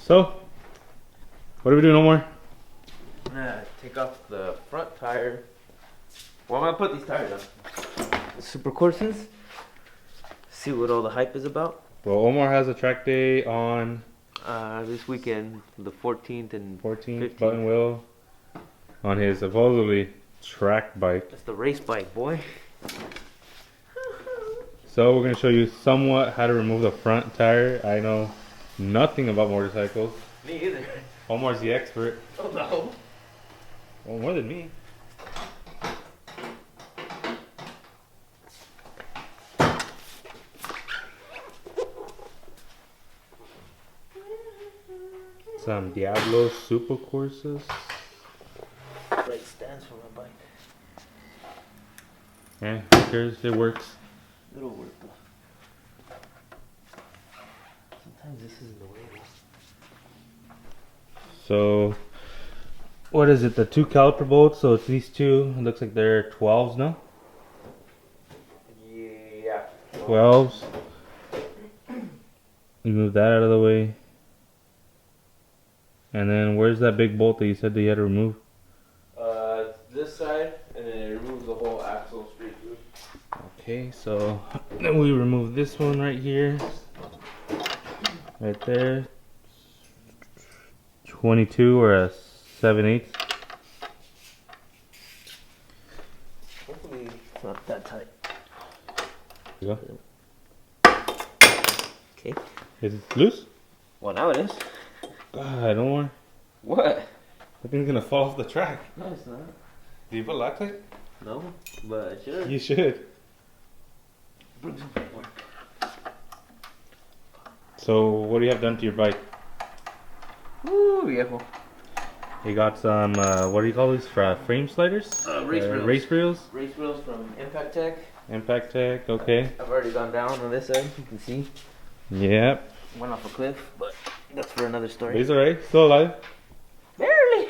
So, what are we doing, Omar? I'm gonna take off the front tire. Well, I'm gonna put these tires on. Supercorsas. See what all the hype is about. Well, Omar has a track day on This weekend, the 14th and 14th, 15th. Buttonwillow, on his supposedly track bike. That's the race bike, boy. So we're going to show you somewhat how to remove the front tire. I know nothing about motorcycles. Me either. Omar's the expert. Oh no. Well, more than me. Some Diablo Supercorsas. Right stands for my bike. Yeah, who cares? It works. It'll work though. Sometimes this isn't the way it is. So, what is it? The 2 caliper bolts. So it's these two. It looks like they're 12s now. Yeah. 12s. You move that out of the way. And then where's that big bolt that you said that you had to remove? This side, and then it removes the whole axle straight through. Okay, so then we remove this one right here. Right there. 22 or a 7/8. Hopefully it's not that tight. There you go. Okay. Is it loose? Well, now it is. God, I don't want. What? That thing's gonna fall off the track. No, it's not. Do you put Loctite? No, but it should. You should. Bring some work. So, what do you have done to your bike? Ooh, viejo. You got some, what do you call these? Frame sliders? Race wheels. Race wheels? Race wheels from Impact Tech. Impact Tech, okay. I've already gone down on this side. You can see. Yep. Went off a cliff, but that's for another story. He's alright, still alive. Barely.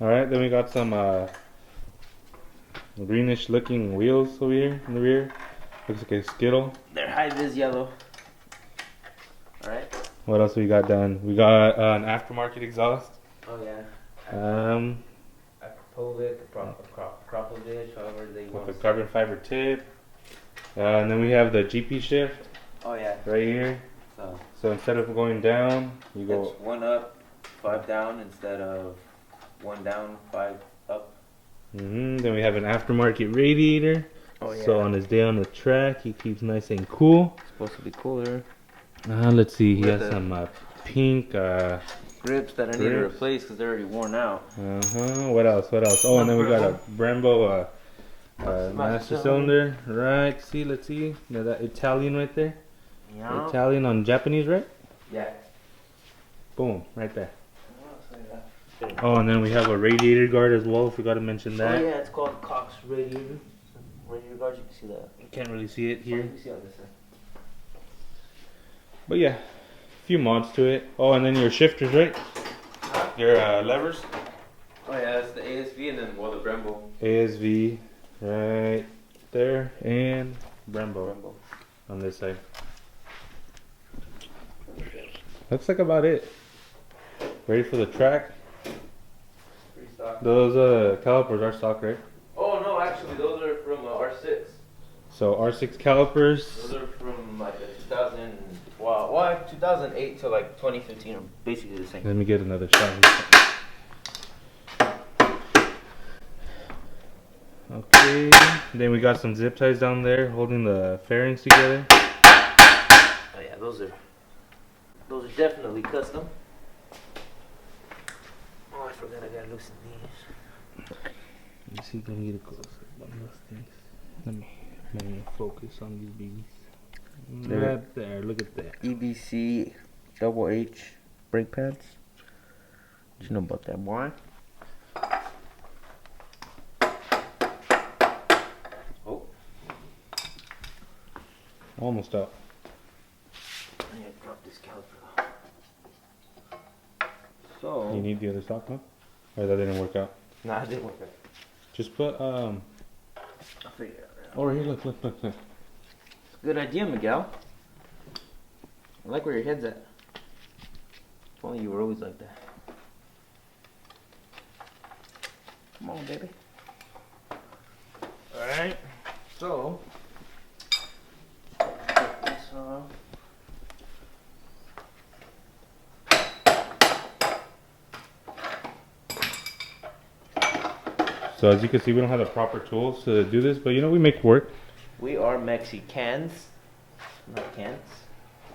Alright, then we got some greenish looking wheels over here in the rear. Looks like a Skittle. They're high-vis yellow. Alright. What else we got done? We got an aftermarket exhaust. Oh yeah. Akrapovic, Kropovic, however they want With a to carbon fiber tip. And then we have the GP shift Oh yeah. right here. So So instead of going down, you go. it's 1 up, 5 down instead of 1 down, 5 up. Then we have an aftermarket radiator. Oh yeah. So on his day on the track, he keeps nice and cool. It's supposed to be cooler. Let's see, he With has the- some pink. Grips that I need to Grips. replace because they're already worn out. What else? What else? Oh, and then we got a Brembo Master master cylinder. Right. See, let's see. Now that Italian right there. Yeah. Italian on Japanese, right? Yeah. Boom, right there. Oh, and then we have a radiator guard as well. Forgot to mention Oh that. yeah, it's called Cox radiator. Radiator guards, you can see that. You can't really see it here. You can see on this side. But yeah, a few mods to it. Oh, and then your shifters, right? Your levers. Oh yeah, that's the ASV and then the Brembo. ASV, right there, and Brembo on this side. Looks like about it. Ready for the track. Pretty stock. Those calipers are stock, right? Oh no, actually those are from R6. So R6 calipers. Those are from like the 2008 to like 2015 are basically the same. Let me get another shot. Okay. Then we got some zip ties down there holding the fairings together. Oh yeah, those are definitely custom. Oh, I forgot I gotta loosen these. Let me see if I can get a close up on those things. Let me focus on these babies. There. Right there, look at that. EBC double H brake pads. What you know about that, boy? Oh, Almost up. I need to drop this caliper though. So You need the other stock now? Or that didn't work out? nah, it didn't work out. Just put I'll figure it out. over here, look. Good idea, Miguel. I like where your head's at. If only you were always like that. Come on, baby. Alright, so take this off. So as you can see, we don't have the proper tools to do this, but you know, we make work. We are Mexicans, not cans.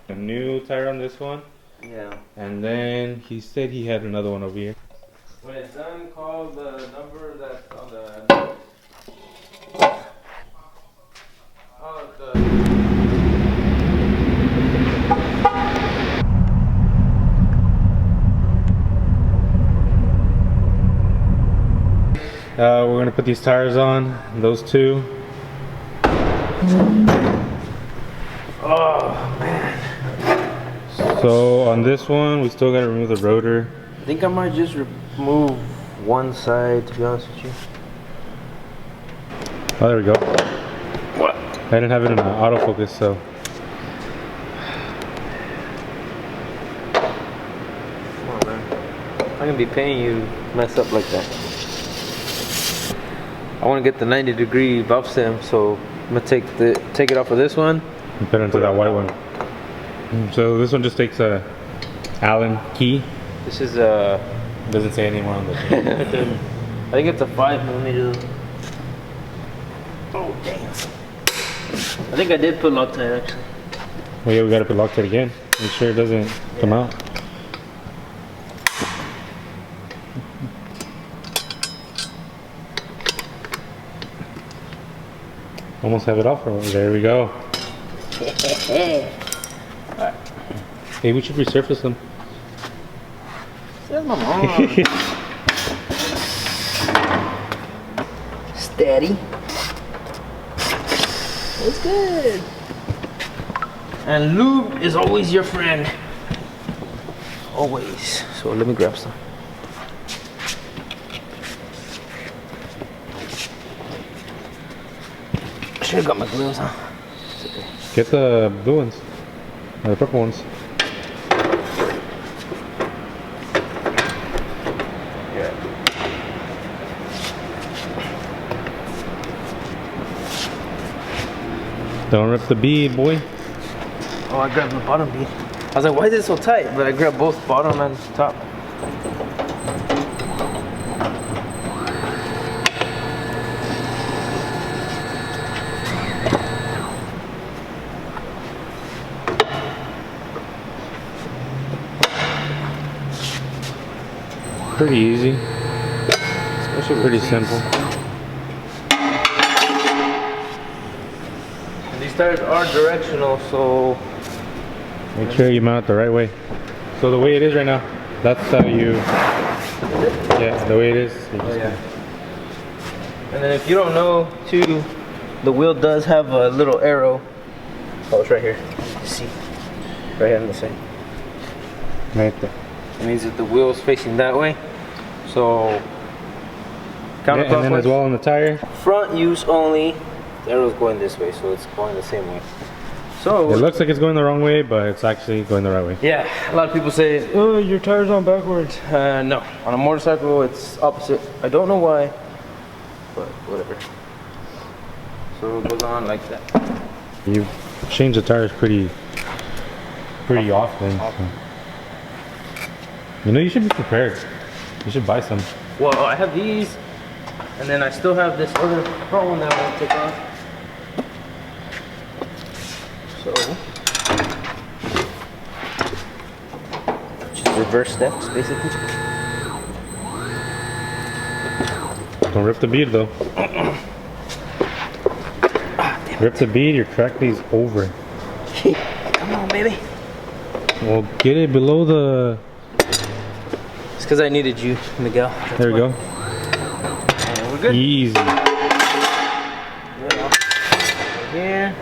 A new tire on this one. Yeah. And then he said he had another one over here. When it's done, call the number that's on the... Oh, We're gonna put these tires on, those two. oh, man. So on this one, we still gotta remove the rotor. I think I might just remove one side, to be honest with you. Oh, there we go. What? I didn't have it in autofocus, so. Come on, man. I'm gonna be paying you to mess up like that. I want to get the 90-degree valve stem, so I'm gonna take it off of this one And put it into that white one. So this one just takes a Allen key. This is Doesn't say anymore on the thing. I think it's a 5mm. Oh damn! I think I did put Loctite actually. Well, yeah, we gotta put Loctite again. Make sure it doesn't come out. Almost have it off. There we go. Hey, we should resurface them. Says my mom. Steady. It's good. And lube is always your friend. Always. So let me grab some. Should have got my gloves, huh? Get the blue ones. Or the purple ones. Yeah. Don't rip the bead, boy. Oh, I grabbed the bottom bead. I was like, why is it so tight? But I grabbed both bottom and top. Pretty easy. Especially Pretty simple. And these tires are directional, so Make sure you mount it the right way. So the way it is right now, that's how you. Yeah, the way it is. oh, yeah. And then if you don't know, too, the wheel does have a little arrow. Oh, it's right here. See, right here on the side. Right there. It means that the wheel is facing that way. So Yeah, and then as well on the tire. Front use only. The arrow's going this way, so it's going the same way. So It looks like it's going the wrong way, but it's actually going the right way. yeah, a lot of people say, "Oh, your tire's on backwards." No, on a motorcycle, it's opposite. I don't know why, but whatever. So it goes on like that. You change the tires pretty often. So. You know, you should be prepared. You should buy some. Well, I have these, and then I still have this other front one that I want to take off. So, just reverse steps, basically. Don't rip the bead though. Rip the bead, your track leads over. Come on, baby. Well, get it below the. It's because I needed you, Miguel. That's There we go. And we're good. Easy. Here.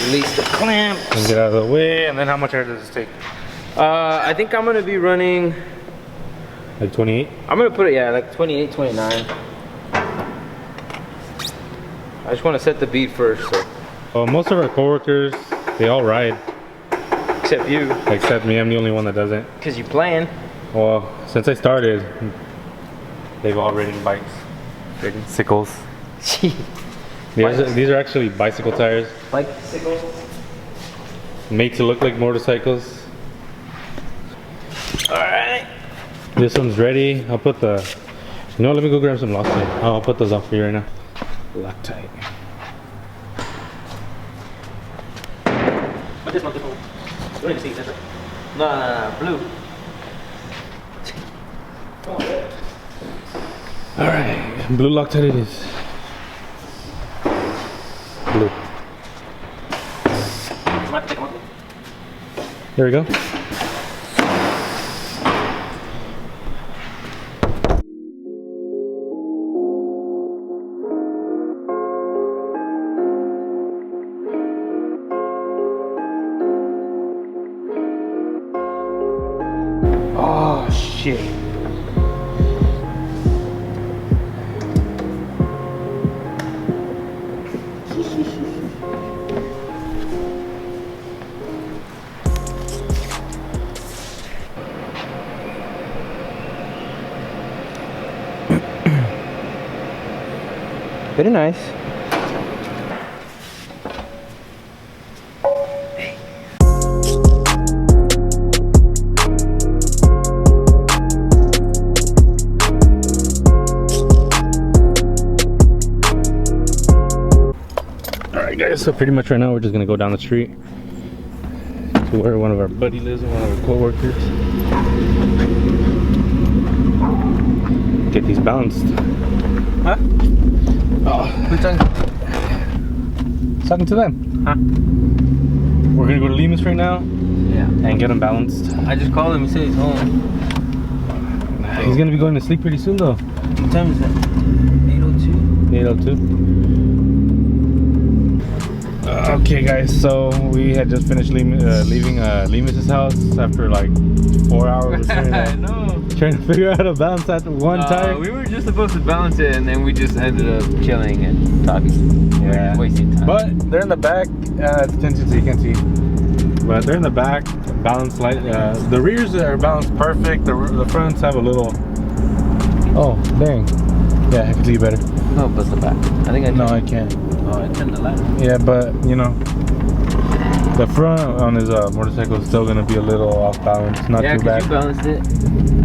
Release the clamps. And get out of the way. And then how much air does this take? I think I'm gonna be running. Like 28? I'm gonna put it, yeah, like 28, 29. I just want to set the beat first. So. Well, most of our coworkers, they all ride. Except you. Except me, I'm the only one that doesn't. Because you playing. Well, since I started, they've all ridden bikes. Sickles. These are actually bicycle tires. Bicycles? Made to look like motorcycles. Alright. This one's ready. I'll put the... You know what, let me go grab some Loctite. I'll put those off for you right now. Loctite. But this one, you don't even see it, right? No, blue. Alright, blue Loctite it is. Blue. There we go. Oh shit. Very nice. Alright guys, so pretty much right now we're just gonna go down the street to where one of our buddies lives and one of our co-workers. Get these balanced. Huh? Oh, Who's talking? talking to them. Huh? We're gonna go to Limas right now Yeah. and get them balanced. I just called him, he said he's home. He's gonna be going to sleep pretty soon though. What time is it? 8:02? 8:02. Okay guys, so we had just finished leaving Limas' house after like 4 hours of I know. trying to figure out how to balance that one tire. We were just supposed to balance it and then we just ended up chilling and talking. Yeah. Wasting time. But they're in the back, it's tinted so you can't see. But they're in the back, balanced light. The rears are balanced perfect. The fronts have a little. Oh dang! Yeah, I can see you better. No, but the back. I think I No, I can't. Oh, I turned the light. Yeah, but you know, the front on his motorcycle is still gonna be a little off balance. Not Yeah, too bad. because you balanced it.